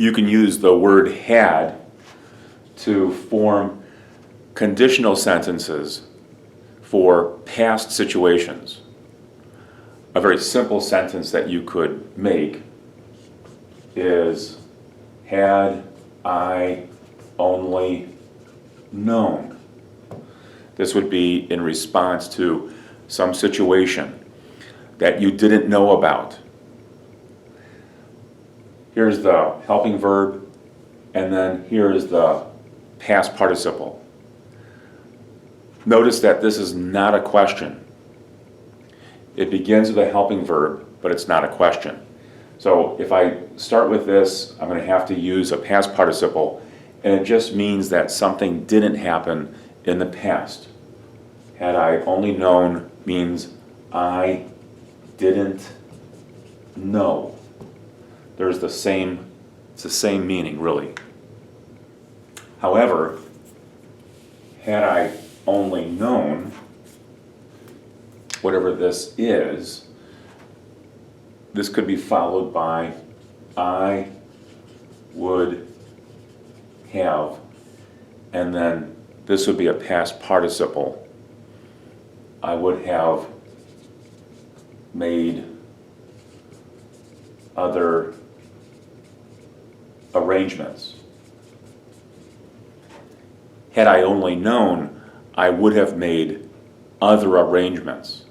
you can use the word had to form conditional sentences for past situations. A very simple sentence that you could make is, had I only known. This would be in response to some situation that you didn't know about. Here's the helping verb, and then here is the past participle. Notice that this is not a question. It begins with a helping verb, but it's not a question. So if I start with this, I'm going to have to use a past participle, and it just means that something didn't happen in the past. Had I only known means I didn't know. It's the same meaning, really. However, had I only known, whatever this is, this could be followed by I would have, and then this would be a past participle. I would have made other arrangements. Had I only known, I would have made other arrangements.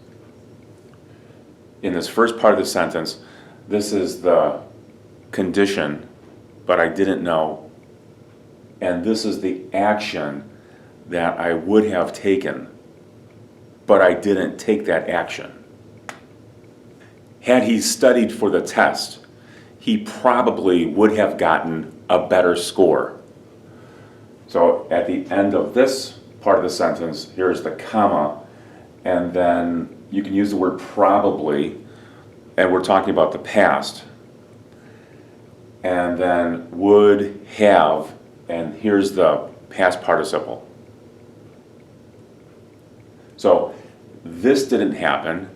In this first part of the sentence, this is the condition, but I didn't know, and this is the action that I would have taken, but I didn't take that action. Had he studied for the test, he probably would have gotten a better score. So at the end of this part of the sentence, here's the comma, and then you can use the word probably, and we're talking about the past. And then would have, and here's the past participle. So this didn't happen.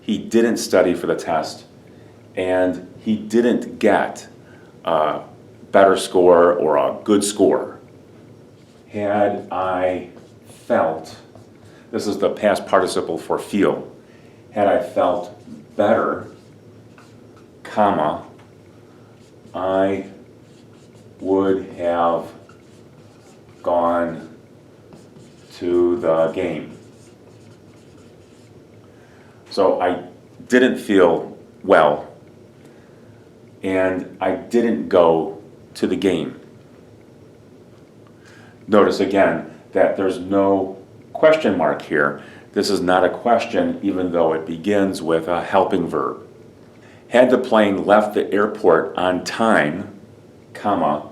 He didn't study for the test, and he didn't get a better score or a good score. Had I felt, this is the past participle for feel, had I felt better, comma, I would have gone to the game. So I didn't feel well, and I didn't go to the game. Notice again that there's no question mark here. This is not a question, even though it begins with a helping verb. Had the plane left the airport on time, comma,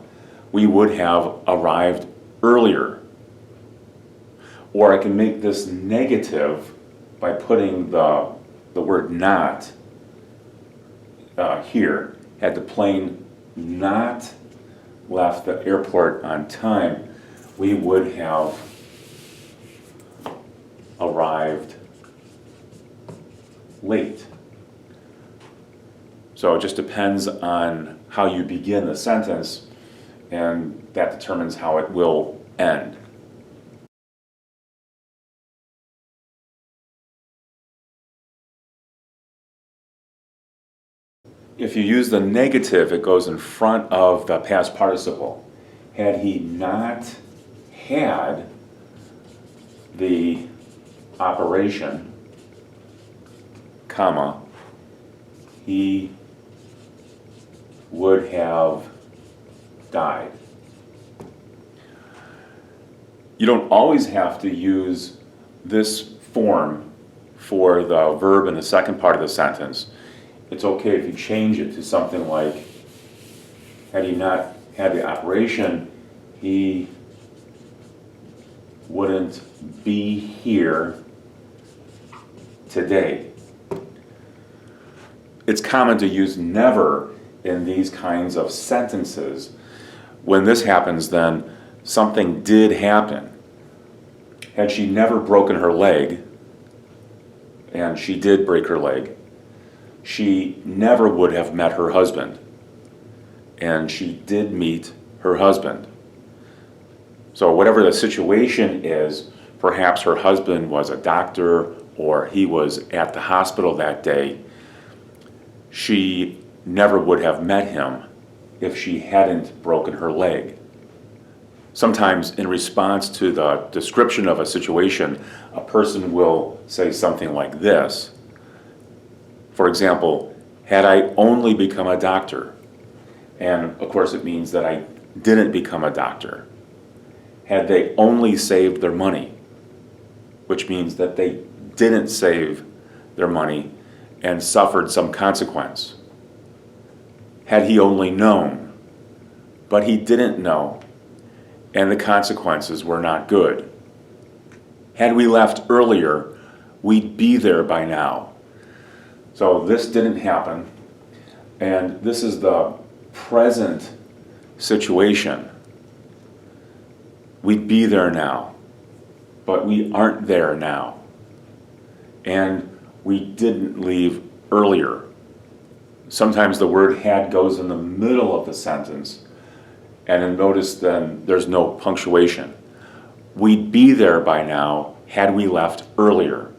we would have arrived earlier. Or I can make this negative by putting the word not here. Had the plane not left the airport on time, we would have arrived late. So it just depends on how you begin the sentence, and that determines how it will end. If you use the negative, it goes in front of the past participle. Had he not had the operation, comma, he would have died. You don't always have to use this form for the verb in the second part of the sentence. It's okay if you change it to something like, had he not had the operation, he wouldn't be here today. It's common to use never in these kinds of sentences. When this happens, then something did happen. Had she never broken her leg, and she did break her leg, she never would have met her husband. and she did meet her husband. So whatever the situation is, perhaps her husband was a doctor or he was at the hospital that day, she never would have met him if she hadn't broken her leg. Sometimes in response to the description of a situation, a person will say something like this. For example, had I only become a doctor, and of course it means that I didn't become a doctor. Had they only saved their money, which means that they didn't save their money and suffered some consequence. Had he only known, but he didn't know, and the consequences were not good. Had we left earlier, we'd be there by now. So this didn't happen, and this is the present situation. We'd be there now, but we aren't there now. And we didn't leave earlier. Sometimes the word had goes in the middle of the sentence, and then notice then there's no punctuation. We'd be there by now had we left earlier.